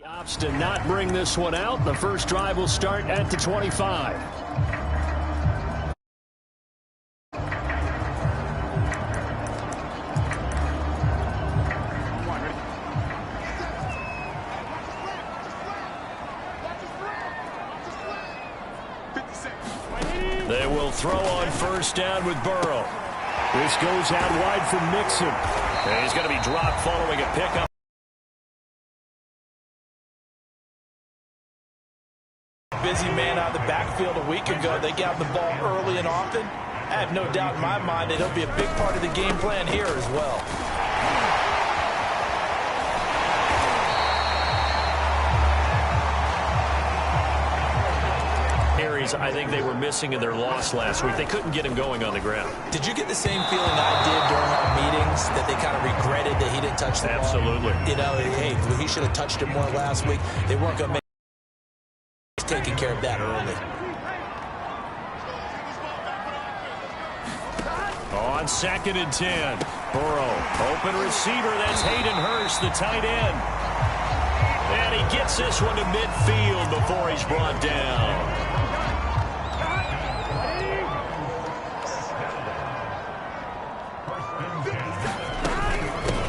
Opts to not bring this one out. The first drive will start at the 25. They will throw on first down with Burrow. This goes out wide for Mixon. And he's going to be dropped following a pickup. Busy man out of the backfield a week ago. They got the ball early and often. I have no doubt in my mind that he'll be a big part of the game plan here as well. I think they were missing in their loss last week. They couldn't get him going on the ground. Did you get the same feeling I did during our meetings, that they kind of regretted that he didn't touch the ball? Absolutely. You know, hey, he should have touched it more last week. They weren't going to make taking care of that early. On 2nd and 10, Burrow, open receiver. That's Hayden Hurst, the tight end. And he gets this one to midfield before he's brought down.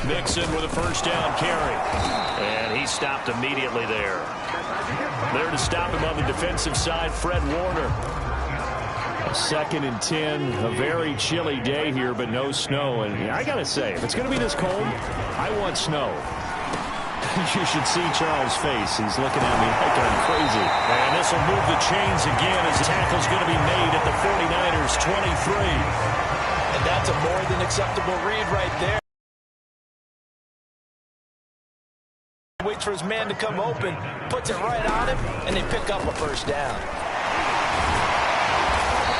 Mixon with a first down carry. And he stopped immediately there. There to stop him on the defensive side, Fred Warner. 2nd and 10, a very chilly day here, but no snow. And I got to say, if it's going to be this cold, I want snow. You should see Charles' face. He's looking at me like I'm crazy. And this will move the chains again as the tackle's going to be made at the 49ers 23. And that's a more than acceptable read right there. Waits for his man to come open, puts it right on him, and they pick up a first down.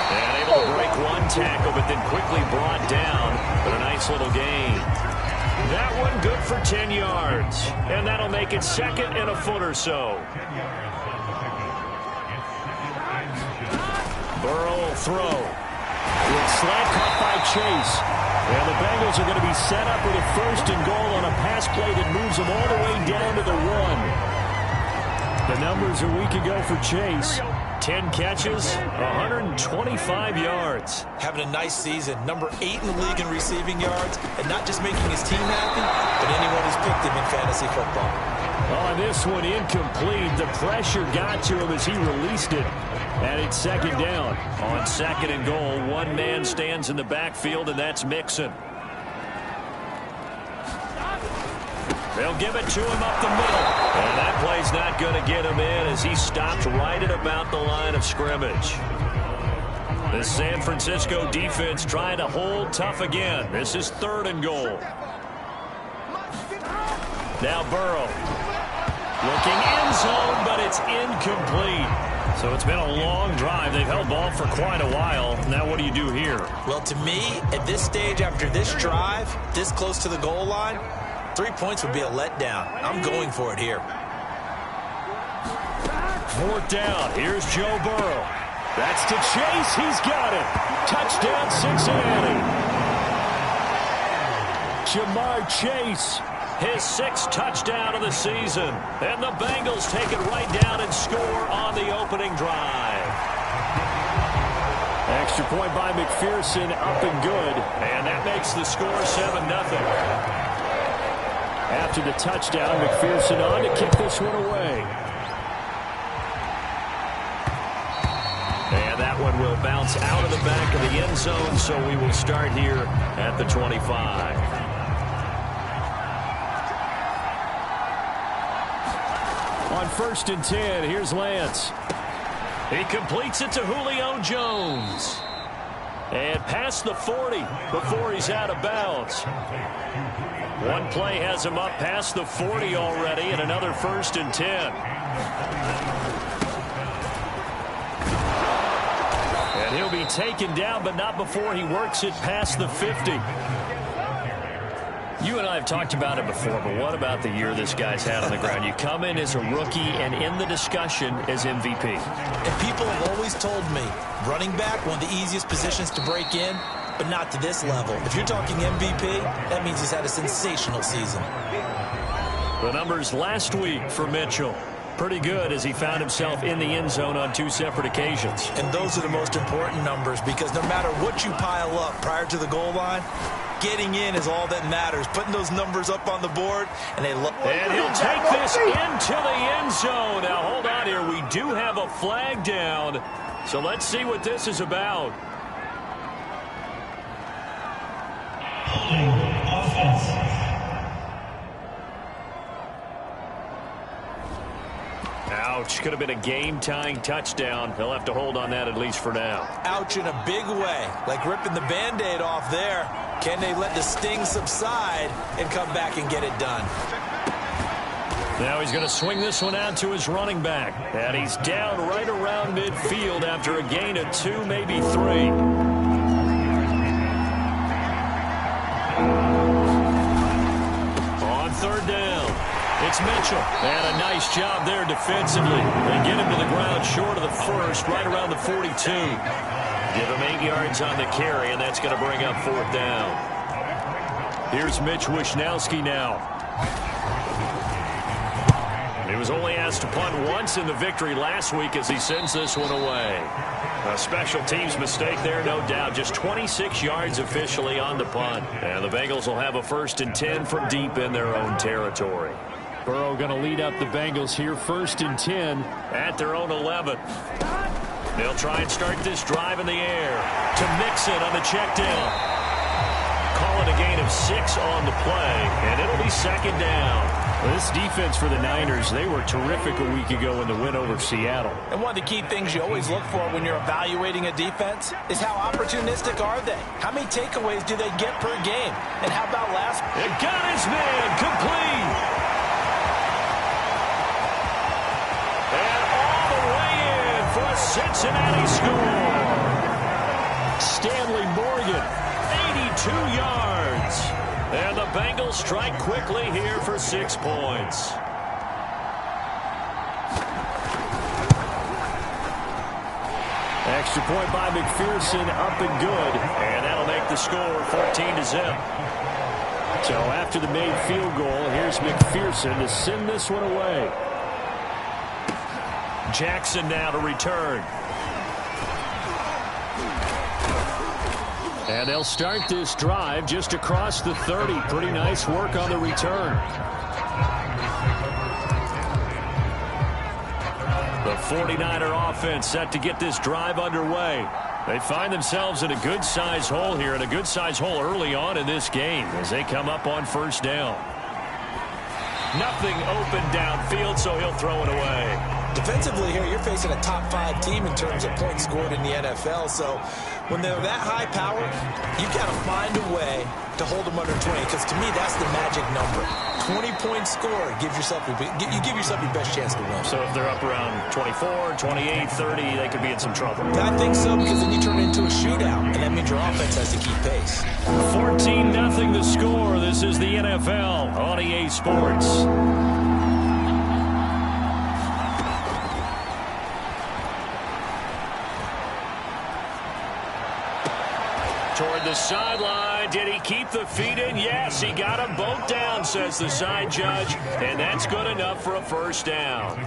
And able to break one tackle, but then quickly brought down. But a nice little gain. That one good for 10 yards. And that'll make it 2nd and a foot or so. Burrow will throw. With slant caught by Chase. And the Bengals are going to be set up with a 1st and goal on a pass play that moves them all the way down to the 1. The numbers a week ago for Chase. 10 catches, 125 yards. Having a nice season. Number 8 in the league in receiving yards. And not just making his team happy, but anyone who's picked him in fantasy football. On this one, incomplete. The pressure got to him as he released it. And it's 2nd down. On 2nd and goal, one man stands in the backfield, and that's Mixon. They'll give it to him up the middle. And that play's not going to get him in as he stopped right at about the line of scrimmage. The San Francisco defense trying to hold tough again. This is 3rd and goal. Now Burrow. Looking end zone, but it's incomplete. So it's been a long drive. They've held ball for quite a while. Now what do you do here? Well, to me, at this stage after this drive, this close to the goal line, 3 points would be a letdown. I'm going for it here. 4th down. Here's Joe Burrow. That's to Chase. He's got it. Touchdown, Cincinnati. Jamar Chase. His 6th touchdown of the season. And the Bengals take it right down and score on the opening drive. Extra point by McPherson, up and good. And that makes the score 7-0. After the touchdown, McPherson on to kick this one away. And that one will bounce out of the back of the end zone, so we will start here at the 25. On 1st and 10, here's Lance. He completes it to Julio Jones. And past the 40 before he's out of bounds. One play has him up past the 40 already, and another 1st and 10. And he'll be taken down, but not before he works it past the 50. You and I have talked about it before, but what about the year this guy's had on the ground? You come in as a rookie and in the discussion as MVP. And people have always told me, running back, one of the easiest positions to break in, but not to this level. If you're talking MVP, that means he's had a sensational season. The numbers last week for Mitchell. Pretty good as he found himself in the end zone on 2 separate occasions. And those are the most important numbers because no matter what you pile up prior to the goal line, getting in is all that matters. Putting those numbers up on the board, and and he'll take this into the end zone. Now, hold on here. We do have a flag down, so let's see what this is about. Ouch. Could have been a game-tying touchdown. He'll have to hold on that at least for now. Ouch in a big way. Like ripping the Band-Aid off there. Can they let the sting subside and come back and get it done? Now he's going to swing this one out to his running back. And he's down right around midfield after a gain of 2, maybe 3. On 3rd down, it's Mitchell. And a nice job there defensively. They get him to the ground short of the first, right around the 42. Give him 8 yards on the carry, and that's going to bring up 4th down. Here's Mitch Wishnowski now. He was only asked to punt once in the victory last week as he sends this one away. A special teams mistake there, no doubt. Just 26 yards officially on the punt. And the Bengals will have a 1st and 10 from deep in their own territory. Burrow going to lead up the Bengals here, 1st and 10 at their own 11. They'll try and start this drive in the air to Mixon on the check down. Call it a gain of 6 on the play, and it'll be 2nd down. This defense for the Niners, they were terrific a week ago in the win over Seattle. And one of the key things you always look for when you're evaluating a defense is how opportunistic are they? How many takeaways do they get per game? And how about last? It got his man complete. And all the way in for a Cincinnati score. Stanley Morgan, 82 yards. And the Bengals strike quickly here for 6 points. Extra point by McPherson, up and good. And that'll make the score 14-0. So after the made field goal, here's McPherson to send this one away. Jackson now to return. And they'll start this drive just across the 30. Pretty nice work on the return. The 49er offense set to get this drive underway. They find themselves in a good-sized hole here, and a good-sized hole early on in this game as they come up on 1st down. Nothing open downfield, so he'll throw it away. Defensively here, you're facing a top 5 team in terms of points scored in the NFL. So when they're that high powered, you got to find a way to hold them under 20. Because to me, that's the magic number. 20 points scored, you give yourself your best chance to win. So if they're up around 24, 28, 30, they could be in some trouble. I think so, because then you turn it into a shootout, and that means your offense has to keep pace. 14-0 the score. This is the NFL on EA Sports. Toward the sideline. Did he keep the feet in? Yes, he got them both down, says the side judge. And that's good enough for a 1st down.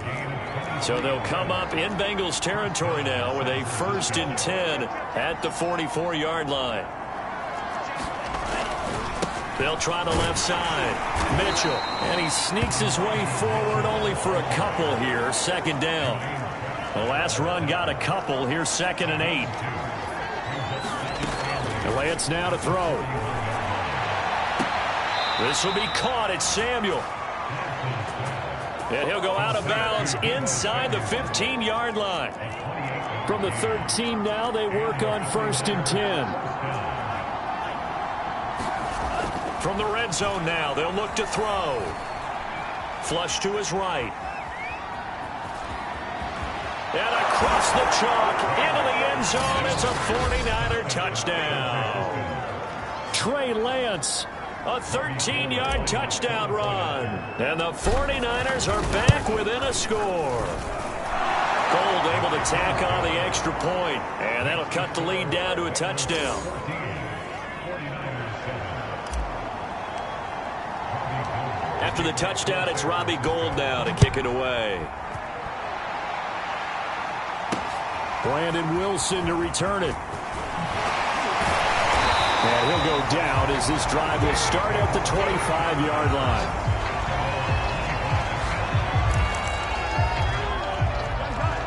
So they'll come up in Bengals territory now with a 1st and 10 at the 44-yard line. They'll try the left side. Mitchell. And he sneaks his way forward only for a couple here. 2nd down. The last run got a couple. Here's 2nd and 8. Lance now to throw. This will be caught. It's Samuel. And he'll go out of bounds inside the 15-yard line. From the 13 now, they work on 1st and 10. From the red zone now, they'll look to throw. Flush to his right. And across the chalk, into the end zone, it's a 49er touchdown. Trey Lance, a 13-yard touchdown run. And the 49ers are back within a score. Gold able to tack on the extra point, and that'll cut the lead down to a touchdown. After the touchdown, it's Robbie Gould now to kick it away. Brandon Wilson to return it. And he'll go down as this drive will start at the 25-yard line.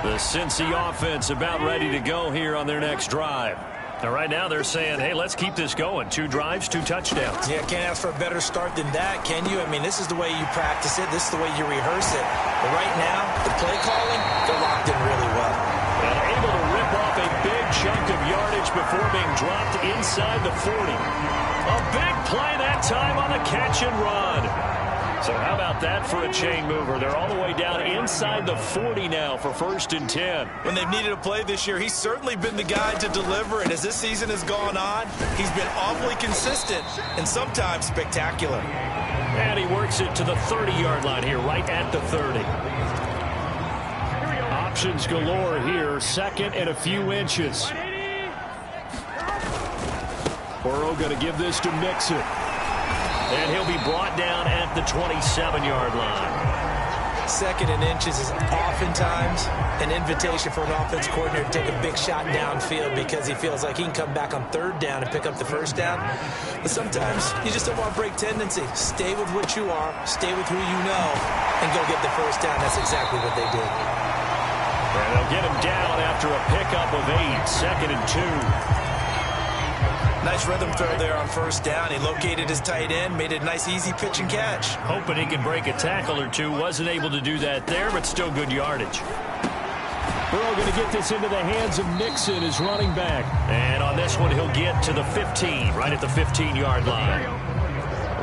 The Cincy offense about ready to go here on their next drive. Now, right now, they're saying, hey, let's keep this going. 2 drives, 2 touchdowns. Yeah, can't ask for a better start than that, can you? I mean, this is the way you practice it. This is the way you rehearse it. But right now, the play calling, they're locked in really well. And able to rip off a big chunk of yardage before being dropped inside the 40. A big play that time on the catch and run. So how about that for a chain mover? They're all the way down inside the 40 now for 1st and 10. When they've needed a play this year, he's certainly been the guy to deliver. And as this season has gone on, he's been awfully consistent and sometimes spectacular. And he works it to the 30-yard line here, right at the 30. Options galore here, 2nd and a few inches. Burrow going to give this to Mixon. And he'll be brought down at the 27-yard line. 2nd and inches is oftentimes an invitation for an offense coordinator to take a big shot downfield because he feels like he can come back on 3rd down and pick up the 1st down. But sometimes you just don't want to break tendency. Stay with what you are, stay with who you know, and go get the 1st down. That's exactly what they did. And they'll get him down after a pickup of 8, 2nd and 2. Nice rhythm throw there on 1st down. He located his tight end, made a nice easy pitch and catch. Hoping he can break a tackle or two. Wasn't able to do that there, but still good yardage. Burrow going to get this into the hands of Mixon, his running back. And on this one, he'll get to the 15, right at the 15-yard line.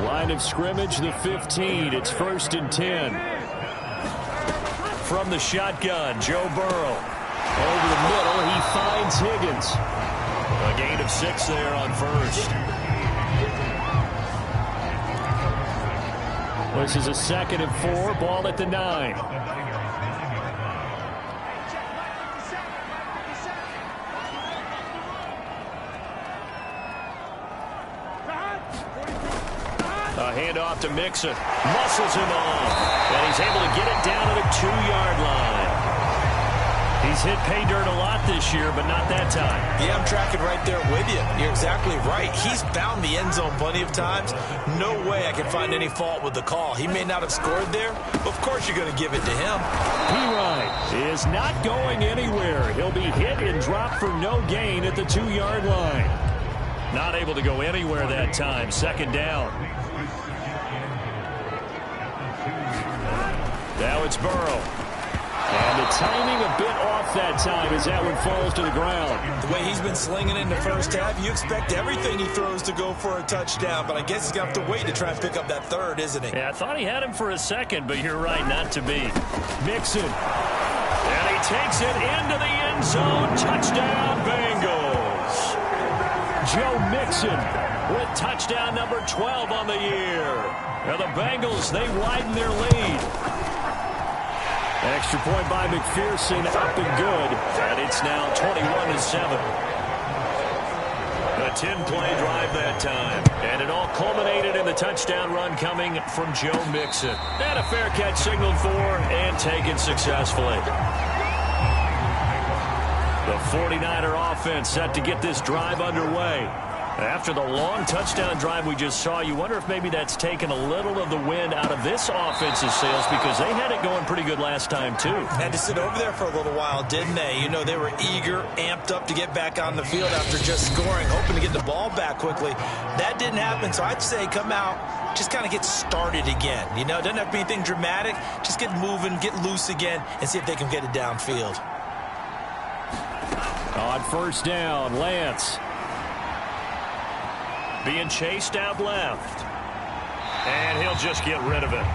Line of scrimmage, the 15. It's 1st and 10. From the shotgun, Joe Burrow. Over the middle, he finds Higgins. A gain of 6 there on 1st. This is a 2nd and 4, ball at the 9. A handoff to Mixon. Muscles him off. And he's able to get it down to the 2-yard line. He's hit pay dirt a lot this year, but not that time. Yeah, I'm tracking right there with you. You're exactly right. He's found the end zone plenty of times. No way I can find any fault with the call. He may not have scored there, but of course you're going to give it to him. P-Ryan is not going anywhere. He'll be hit and dropped for no gain at the 2-yard line. Not able to go anywhere that time. 2nd down. Now it's Burrow. And the timing a bit off that time as that one falls to the ground. The way he's been slinging in the 1st half, you expect everything he throws to go for a touchdown, but I guess he's going to have to wait to try and pick up that 3rd, isn't he? Yeah, I thought he had him for a 2nd, but you're right, not to be. Mixon. And he takes it into the end zone. Touchdown, Bengals. Joe Mixon with touchdown number 12 on the year. Now the Bengals, they widen their lead. Extra point by McPherson, up and good. And it's now 21-7. A 10-play drive that time. And it all culminated in the touchdown run coming from Joe Mixon. And a fair catch signaled for and taken successfully. The 49er offense set to get this drive underway. After the long touchdown drive we just saw, you wonder if maybe that's taken a little of the wind out of this offense's sails because they had it going pretty good last time, too. Had to sit over there for a little while, didn't they? You know, they were eager, amped up to get back on the field after just scoring, hoping to get the ball back quickly. That didn't happen, so I'd say come out, just kind of get started again. You know, it doesn't have to be anything dramatic. Just get moving, get loose again, and see if they can get it downfield. On 1st down, Lance. Being chased out left. And he'll just get rid of it.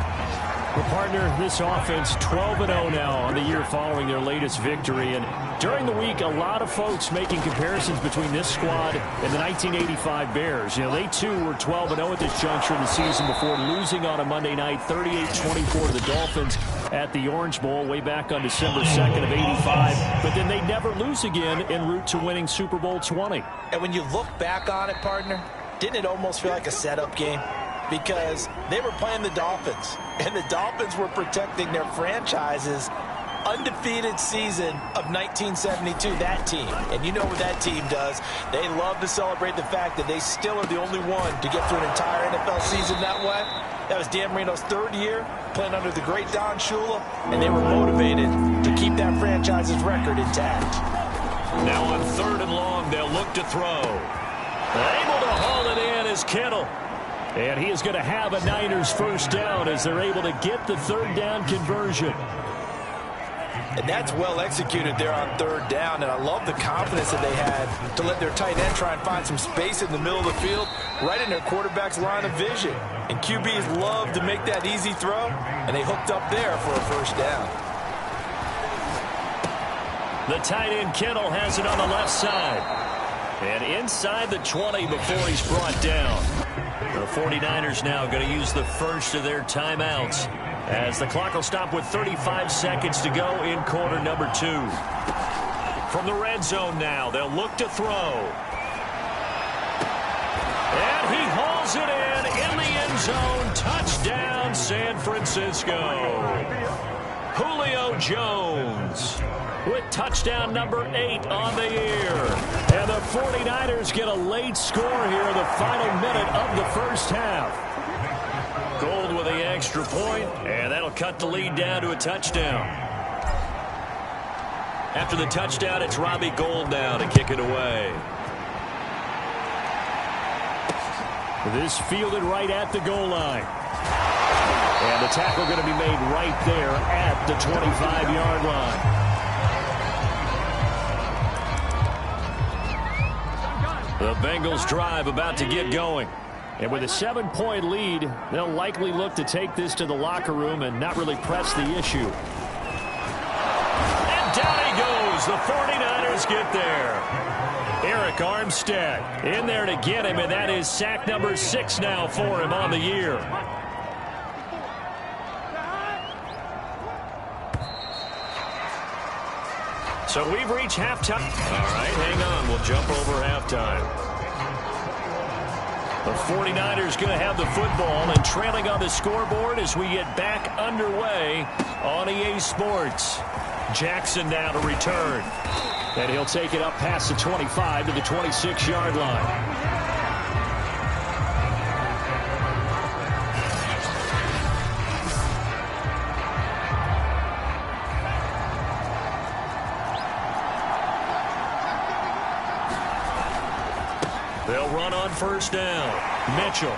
Well, partner, this offense 12-0 now on the year following their latest victory. And during the week, a lot of folks making comparisons between this squad and the 1985 Bears. You know, they too were 12-0 at this juncture of the season before losing on a Monday night 38-24 to the Dolphins at the Orange Bowl way back on December 2nd of 85. But then they never lose again en route to winning Super Bowl 20. And when you look back on it, partner, didn't it almost feel like a setup game? because they were playing the Dolphins, and the Dolphins were protecting their franchise's undefeated season of 1972, that team. And you know what that team does. They love to celebrate the fact that they still are the only one to get through an entire NFL season that way. That was Dan Marino's third year playing under the great Don Shula, and they were motivated to keep that franchise's record intact. Now on 3rd and long, they'll look to throw. Able to haul it in is Kittle. And he is going to have a Niners first down as they're able to get the 3rd down conversion. And that's well executed there on 3rd down, and I love the confidence that they had to let their tight end try and find some space in the middle of the field, right in their quarterback's line of vision. And QBs love to make that easy throw, and they hooked up there for a first down. The tight end Kittle has it on the left side. And inside the 20 before he's brought down. The 49ers now going to use the first of their timeouts, as the clock will stop with 35 seconds to go in quarter number 2. From the red zone now, they'll look to throw. And he hauls it in the end zone. Touchdown, San Francisco. Julio Jones with touchdown number 8 on the year. And the 49ers get a late score here in the final minute of the first half. Gold with the extra point, and that'll cut the lead down to a touchdown. After the touchdown, it's Robbie Gould now to kick it away. This fielded right at the goal line. And the tackle going to be made right there at the 25-yard line. The Bengals drive about to get going. And with a 7-point lead, they'll likely look to take this to the locker room and not really press the issue. And down he goes. The 49ers get there. Eric Armstead in there to get him, and that is sack number 6 now for him on the year. So we've reached halftime. All right, hang on. We'll jump over halftime. The 49ers going to have the football and trailing on the scoreboard as we get back underway on EA Sports. Jackson now to return. And he'll take it up past the 25 to the 26-yard line. They'll run on first down. Mitchell.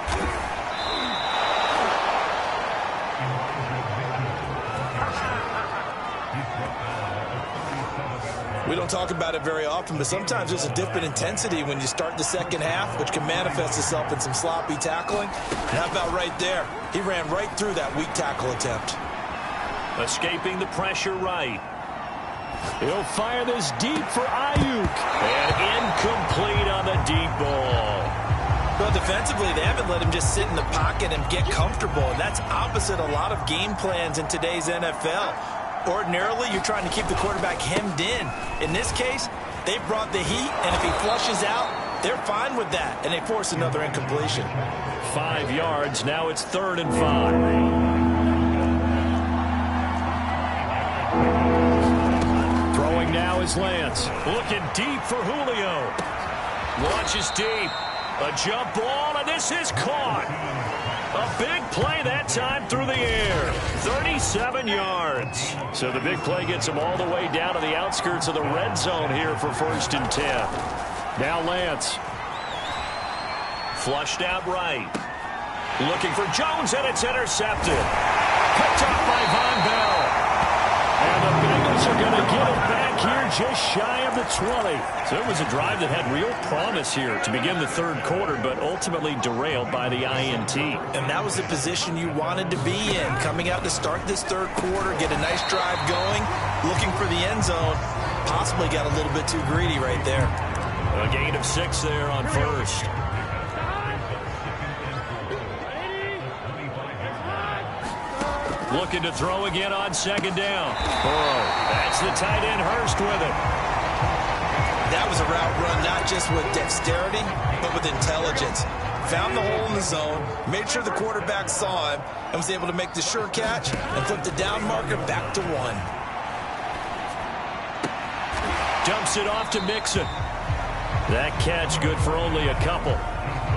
We don't talk about it very often, but sometimes there's a dip in intensity when you start the second half, which can manifest itself in some sloppy tackling. And how about right there? He ran right through that weak tackle attempt. Escaping the pressure right. He'll fire this deep for Ayuk. And incomplete on the deep ball. But defensively, they haven't let him just sit in the pocket and get comfortable. And that's opposite a lot of game plans in today's NFL. Ordinarily, you're trying to keep the quarterback hemmed in. In this case, they brought the heat, and if he flushes out, they're fine with that. And they force another incompletion. 5 yards. Now it's 3rd and 5. Now is Lance. Looking deep for Julio. Launches deep. A jump ball, and this is caught. A big play that time through the air. 37 yards. So the big play gets him all the way down to the outskirts of the red zone here for 1st and 10. Now Lance. Flushed out right. Looking for Jones, and it's intercepted. Picked off by Von Bell. And the Bengals are going to get it back here just shy of the 20. So it was a drive that had real promise here to begin the 3rd quarter, but ultimately derailed by the INT. And that was the position you wanted to be in. Coming out to start this 3rd quarter, get a nice drive going, looking for the end zone. Possibly got a little bit too greedy right there. A gain of 6 there on first. Looking to throw again on 2nd down. That's the tight end Hurst with it. That was a route run not just with dexterity, but with intelligence. found the hole in the zone, made sure the quarterback saw him, and was able to make the sure catch and flip the down marker back to 1. Dumps it off to Mixon. That catch good for only a couple.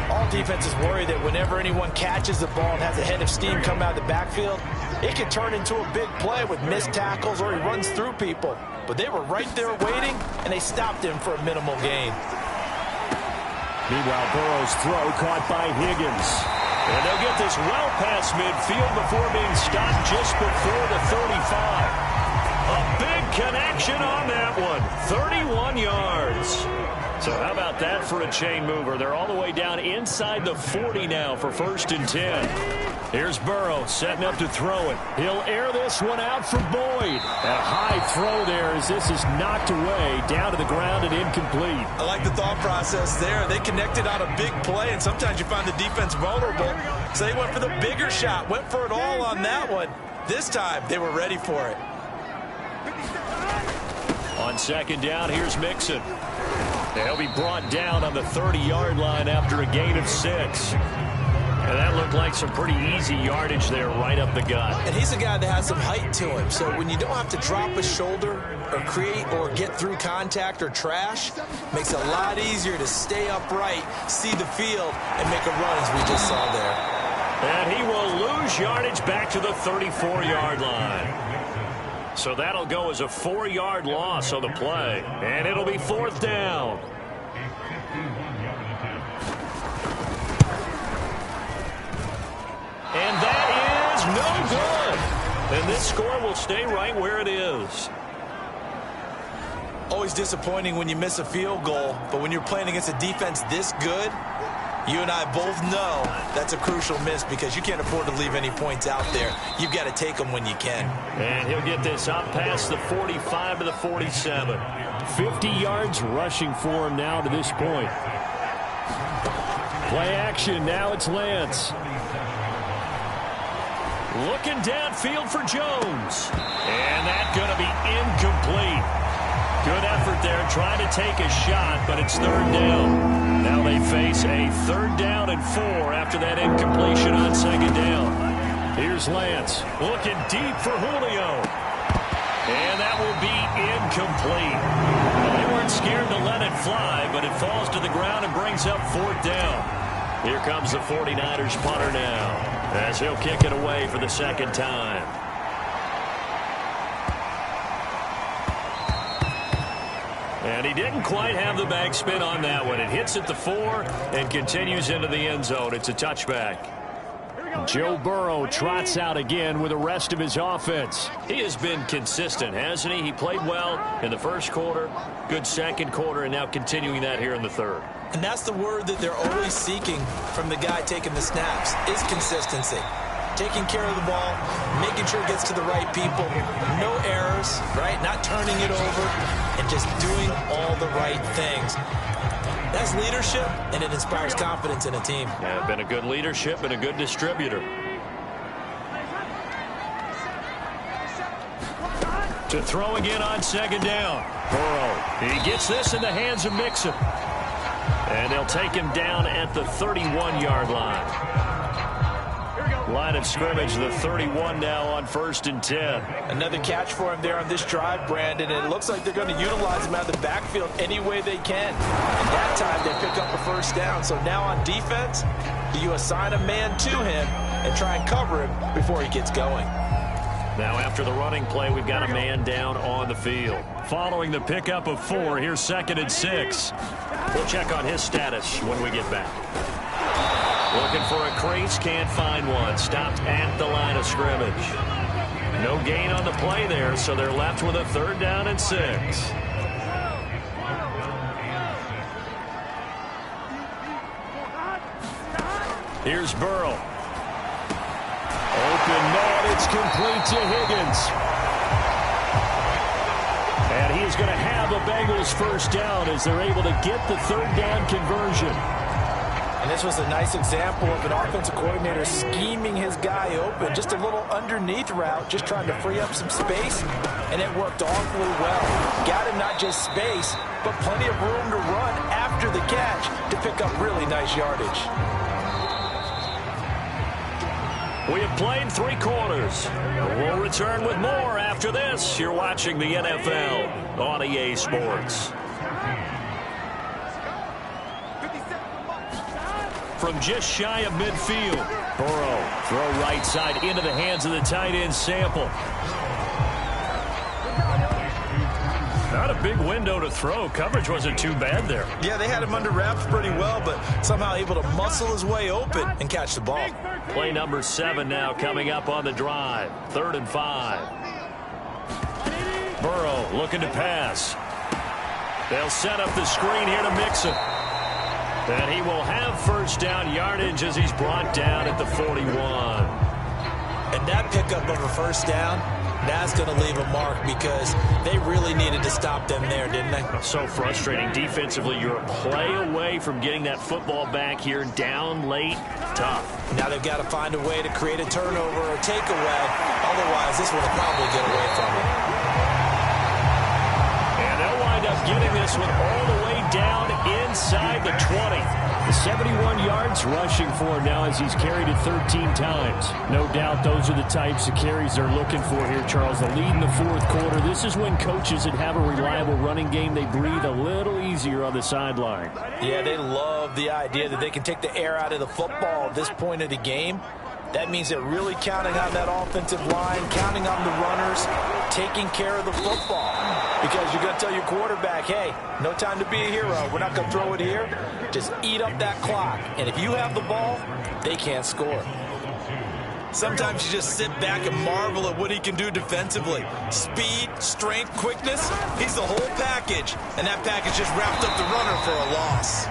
All defenses worry that whenever anyone catches the ball and has a head of steam come out of the backfield, it can turn into a big play with missed tackles or he runs through people. But they were right there waiting, and they stopped him for a minimal gain. Meanwhile, Burrow's throw caught by Higgins. And they'll get this well past midfield before being stopped just before the 35. A big connection on that one. 31 yards. So how about that for a chain mover? They're all the way down inside the 40 now for 1st and 10. Here's Burrow setting up to throw it. He'll air this one out for Boyd. A high throw there as this is knocked away down to the ground and incomplete. I like the thought process there. They connected on a big play, and sometimes you find the defense vulnerable. So they went for the bigger shot, went for it all on that one. This time, they were ready for it. On 2nd down, here's Mixon. They'll be brought down on the 30-yard line after a gain of 6. And that looked like some pretty easy yardage there right up the gut. And he's a guy that has some height to him. So when you don't have to drop a shoulder or create or get through contact or trash, makes it a lot easier to stay upright, see the field, and make a run as we just saw there. And he will lose yardage back to the 34-yard line. So that'll go as a 4-yard loss on the play. And it'll be 4th down. And that is no good. And this score will stay right where it is. Always disappointing when you miss a field goal, but when you're playing against a defense this good, you and I both know that's a crucial miss because you can't afford to leave any points out there. You've got to take them when you can. And he'll get this up past the 45 to the 47. 50 yards rushing for him now to this point. Play action. Now it's Lance. Looking downfield for Jones. And that's going to be incomplete. Good effort there trying to take a shot, but it's 3rd down. Now they face a 3rd down and 4 after that incompletion on 2nd down. Here's Lance looking deep for Julio. And that will be incomplete. Well, they weren't scared to let it fly, but it falls to the ground and brings up 4th down. Here comes the 49ers punter now as he'll kick it away for the 2nd time. And he didn't quite have the backspin on that one. It hits at the 4 and continues into the end zone. It's a touchback. Joe Burrow trots out again with the rest of his offense. He has been consistent, hasn't he? He played well in the 1st quarter, good 2nd quarter, and now continuing that here in the 3rd. And that's the word that they're always seeking from the guy taking the snaps, is consistency. Taking care of the ball, making sure it gets to the right people, no errors, right? Not turning it over, and just doing all the right things. That's leadership, and it inspires confidence in a team. Yeah, been a good leadership and a good distributor. To throw again on 2nd down. Burrow, he gets this in the hands of Mixon. And they'll take him down at the 31-yard line. Line of scrimmage, the 31 now on 1st and 10. Another catch for him there on this drive, Brandon, and it looks like they're going to utilize him out of the backfield any way they can. And that time they pick up a 1st down. So now on defense, do you assign a man to him and try and cover him before he gets going? Now after the running play, we've got a man down on the field. Following the pickup of 4, here's 2nd and 6. We'll check on his status when we get back. Looking for a crease, can't find one. Stopped at the line of scrimmage. No gain on the play there, so they're left with a 3rd down and 6. Here's Burrow. Open man, it's complete to Higgins. And he is going to have a Bengals 1st down as they're able to get the 3rd down conversion. And this was a nice example of an offensive coordinator scheming his guy open. Just a little underneath route, just trying to free up some space, and it worked awfully well. Got him not just space, but plenty of room to run after the catch to pick up really nice yardage. We have played 3 quarters. We'll return with more after this. You're watching the NFL on EA Sports. From just shy of midfield, Burrow, throw right side into the hands of the tight end Sample. Not a big window to throw. Coverage wasn't too bad there. Yeah, they had him under wraps pretty well, but somehow able to muscle his way open and catch the ball. Play number 7 now coming up on the drive. 3rd and 5. Burrow looking to pass. They'll set up the screen here to Mixon. And he will have first down yardage as he's brought down at the 41. And that pickup of a first down, that's going to leave a mark because they really needed to stop them there, didn't they? So frustrating. Defensively, you're a play away from getting that football back here down late. Tough. Now they've got to find a way to create a turnover or takeaway. Otherwise, this one will probably get away from them. And they'll wind up getting this one all the way down inside the 20. The 71 yards rushing for him now as he's carried it 13 times. No doubt those are the types of carries they're looking for here, Charles. The lead in the 4th quarter. This is when coaches that have a reliable running game, they breathe a little easier on the sideline. Yeah, they love the idea that they can take the air out of the football at this point of the game. That means they're really counting on that offensive line, counting on the runners, taking care of the football. Because you're going to tell your quarterback, hey, no time to be a hero. We're not going to throw it here. Just eat up that clock. And if you have the ball, they can't score. Sometimes you just sit back and marvel at what he can do defensively. Speed, strength, quickness, he's the whole package. And that package just wrapped up the runner for a loss.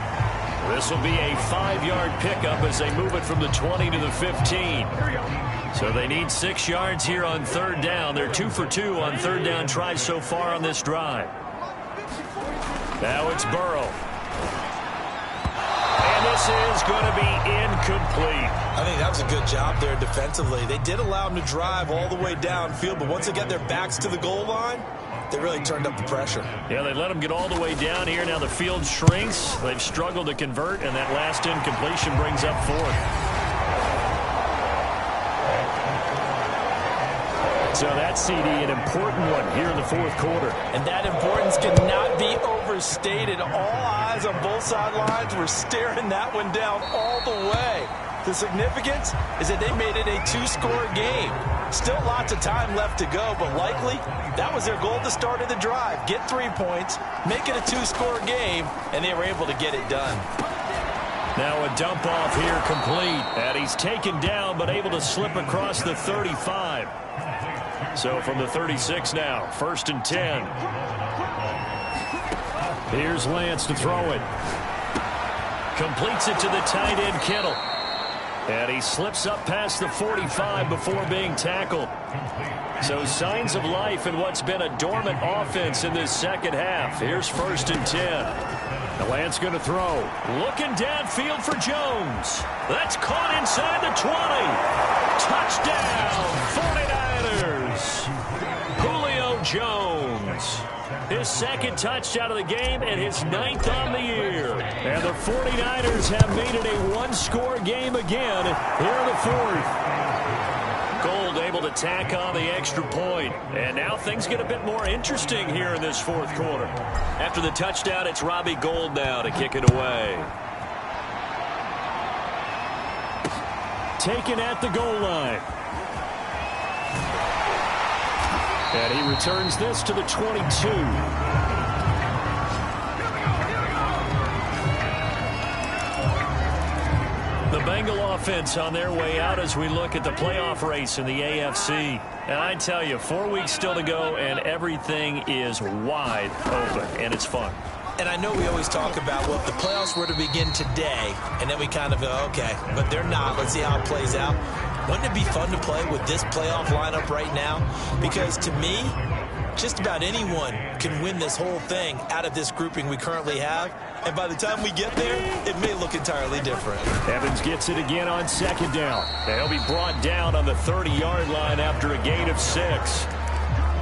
This will be a 5-yard pickup as they move it from the 20 to the 15. So they need 6 yards here on 3rd down. They're 2 for 2 on 3rd down tries so far on this drive. Now it's Burrow. And this is going to be incomplete. I think that was a good job there defensively. They did allow him to drive all the way downfield, but once they got their backs to the goal line, they really turned up the pressure. Yeah, they let them get all the way down here. Now the field shrinks. They've struggled to convert, and that last incompletion brings up 4th. So that CD, an important one here in the 4th quarter. And that importance cannot be overstated. All eyes on both sidelines were staring that one down all the way. The significance is that they made it a 2-score game. Still lots of time left to go, but likely that was their goal at the start of the drive. Get 3 points, make it a 2-score game, and they were able to get it done. Now a dump off here complete. And he's taken down, but able to slip across the 35. So from the 36 now, 1st and 10. Here's Lance to throw it. Completes it to the tight end Kittle. And he slips up past the 45 before being tackled. So signs of life in what's been a dormant offense in this second half. Here's 1st and 10. Now Lance going to throw. Looking downfield for Jones. That's caught inside the 20. Touchdown, 49ers. Julio Jones. His 2nd touchdown of the game and his 9th on the year. And the 49ers have made it a 1-score game again here in the 4th. Gold able to tack on the extra point. And now things get a bit more interesting here in this 4th quarter. After the touchdown, it's Robbie Gould now to kick it away. Taken at the goal line. And he returns this to the 22. The Bengal offense on their way out as we look at the playoff race in the AFC. And I tell you, 4 weeks still to go, and everything is wide open, and it's fun. And I know we always talk about, well, if the playoffs were to begin today, and then we kind of go, okay, but they're not. Let's see how it plays out. Wouldn't it be fun to play with this playoff lineup right now? Because to me, just about anyone can win this whole thing out of this grouping we currently have. And by the time we get there, it may look entirely different. Evans gets it again on 2nd down. They'll be brought down on the 30-yard line after a gain of 6.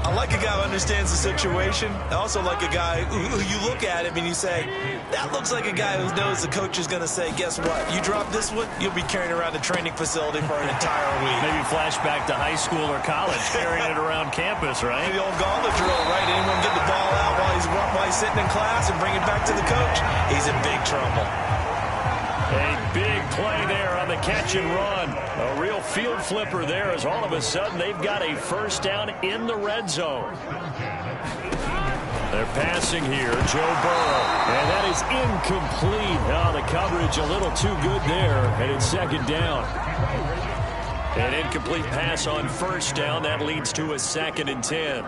I like a guy who understands the situation. I also like a guy who you look at him and you say, that looks like a guy who knows the coach is going to say, guess what? You drop this one, you'll be carrying around the training facility for an entire week. Maybe flashback to high school or college, carrying it around campus, right? The old gauntlet drill, right? Anyone get the ball out while he's sitting in class and bring it back to the coach? He's in big trouble. A big play there on the catch and run. A real field flipper there as all of a sudden they've got a first down in the red zone. They're passing here, Joe Burrow. And that is incomplete. Oh, the coverage a little too good there. And it's second down. An incomplete pass on first down. That leads to a 2nd and 10.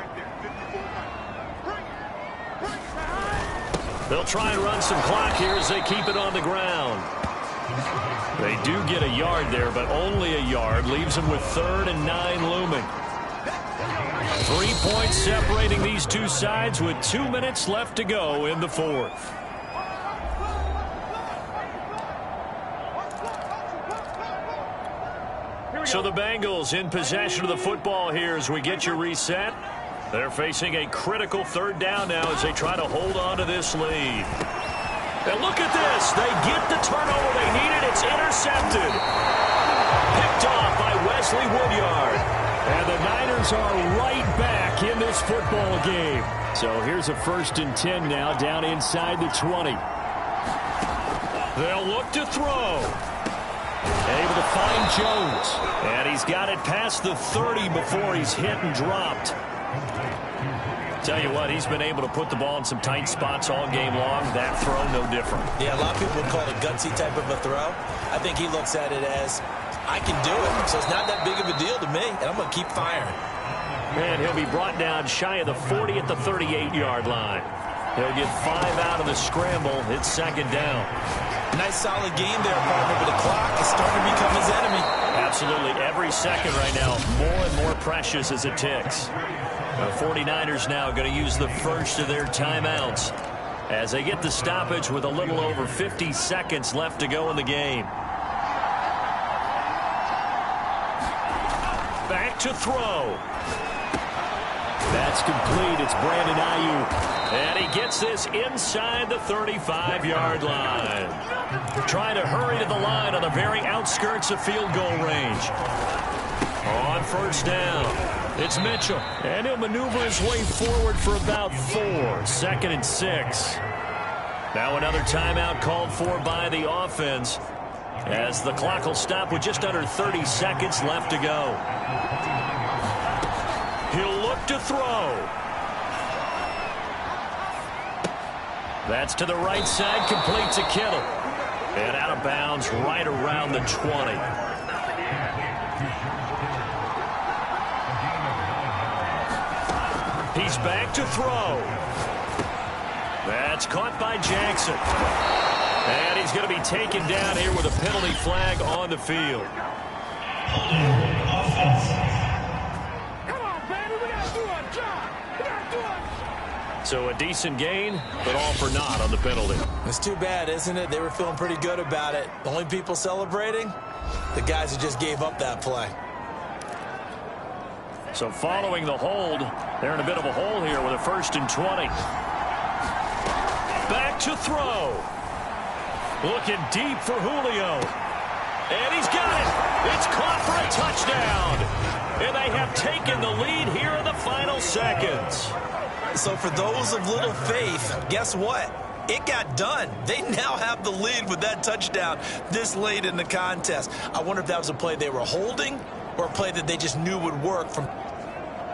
They'll try and run some clock here as they keep it on the ground. They do get a yard there, but only a yard. Leaves them with 3rd and 9 looming. 3 points separating these two sides with 2 minutes left to go in the 4th. So the Bengals in possession of the football here as we get you reset. They're facing a critical 3rd down now as they try to hold on to this lead. And look at this. They get the turnover they needed. It's intercepted. Picked off by Wesley Woodyard. And the Niners are right back in this football game. So here's a 1st and 10 now down inside the 20. They'll look to throw. Able to find Jones. And he's got it past the 30 before he's hit and dropped. Tell you what, he's been able to put the ball in some tight spots all game long. That throw, no different. Yeah, a lot of people would call it a gutsy type of a throw. I think he looks at it as, I can do it. So it's not that big of a deal to me, and I'm going to keep firing. And he'll be brought down shy of the 40 at the 38-yard line. He'll get 5 out of the scramble. It's 2nd down. Nice solid game there, partner, but the clock is starting to become his enemy. Absolutely. Every second right now, more and more precious as it ticks. The 49ers now going to use the first of their timeouts as they get the stoppage with a little over 50 seconds left to go in the game. Back to throw. That's complete. It's Brandon Ayuk. And he gets this inside the 35-yard line. Trying to hurry to the line on the very outskirts of field goal range. On 1st down. It's Mitchell, and he'll maneuver his way forward for about 4. 2nd and 6. Now another timeout called for by the offense as the clock will stop with just under 30 seconds left to go. He'll look to throw. That's to the right side, complete to Kittle. And out of bounds right around the 20. He's back to throw. That's caught by Jackson. And he's going to be taken down here with a penalty flag on the field. Come on, baby. We got to do our job. We got to do it. So a decent gain, but all for naught on the penalty. It's too bad, isn't it? They were feeling pretty good about it. The only people celebrating, the guys who just gave up that play. So following the hold, they're in a bit of a hole here with a 1st and 20. Back to throw. Looking deep for Julio. And he's got it. It's caught for a touchdown. And they have taken the lead here in the final seconds. So for those of little faith, guess what? It got done. They now have the lead with that touchdown this late in the contest. I wonder if that was a play they were holding or a play that they just knew would work from.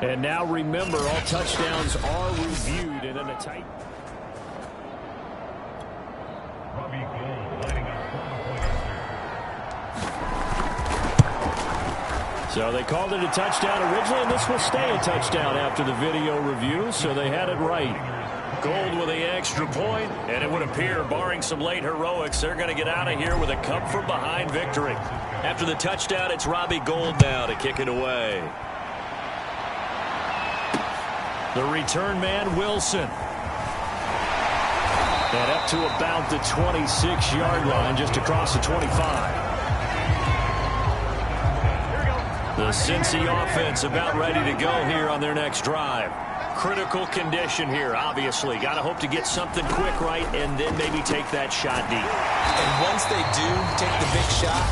And now remember, all touchdowns are reviewed and in a tight. So they called it a touchdown originally, and this will stay a touchdown after the video review, so they had it right. Gold with the extra point, and it would appear, barring some late heroics, they're going to get out of here with a come-from-behind victory. After the touchdown, it's Robbie Gould now to kick it away. The return man, Wilson. And up to about the 26-yard line, just across the 25. Here we go. The Cincy offense about ready to go here on their next drive. Critical condition here, obviously. Got to hope to get something quick right and then maybe take that shot deep. And once they do take the big shot,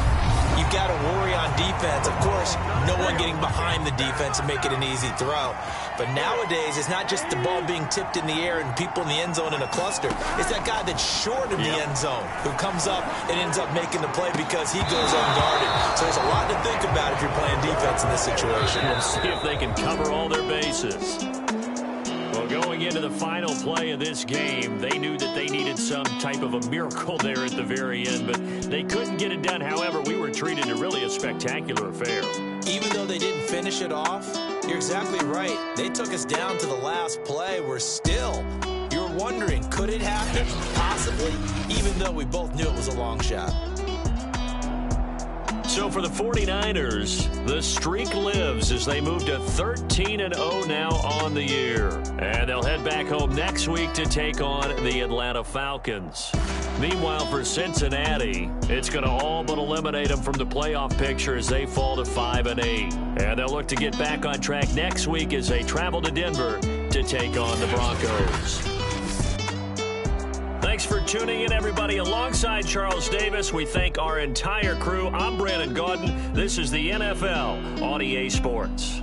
you've got to worry on defense. Of course, no one getting behind the defense and make it an easy throw. But nowadays, it's not just the ball being tipped in the air and people in the end zone in a cluster. It's that guy that's short of the end zone who comes up and ends up making the play because he goes unguarded. So there's a lot to think about if you're playing defense in this situation. We'll see if they can cover all their bases. Well, going into the final play of this game, they knew that they needed some type of a miracle there at the very end, but they couldn't get it done. However, we were treated to really a spectacular affair. Even though they didn't finish it off, you're exactly right. They took us down to the last play. We're still, you're wondering, could it happen? Possibly, even though we both knew it was a long shot. So for the 49ers, the streak lives as they move to 13-0 now on the year. And they'll head back home next week to take on the Atlanta Falcons. Meanwhile, for Cincinnati, it's going to all but eliminate them from the playoff picture as they fall to 5-8. And they'll look to get back on track next week as they travel to Denver to take on the Broncos. Thanks for tuning in, everybody. Alongside Charles Davis, we thank our entire crew. I'm Brandon Gaudin. This is the NFL on EA Sports.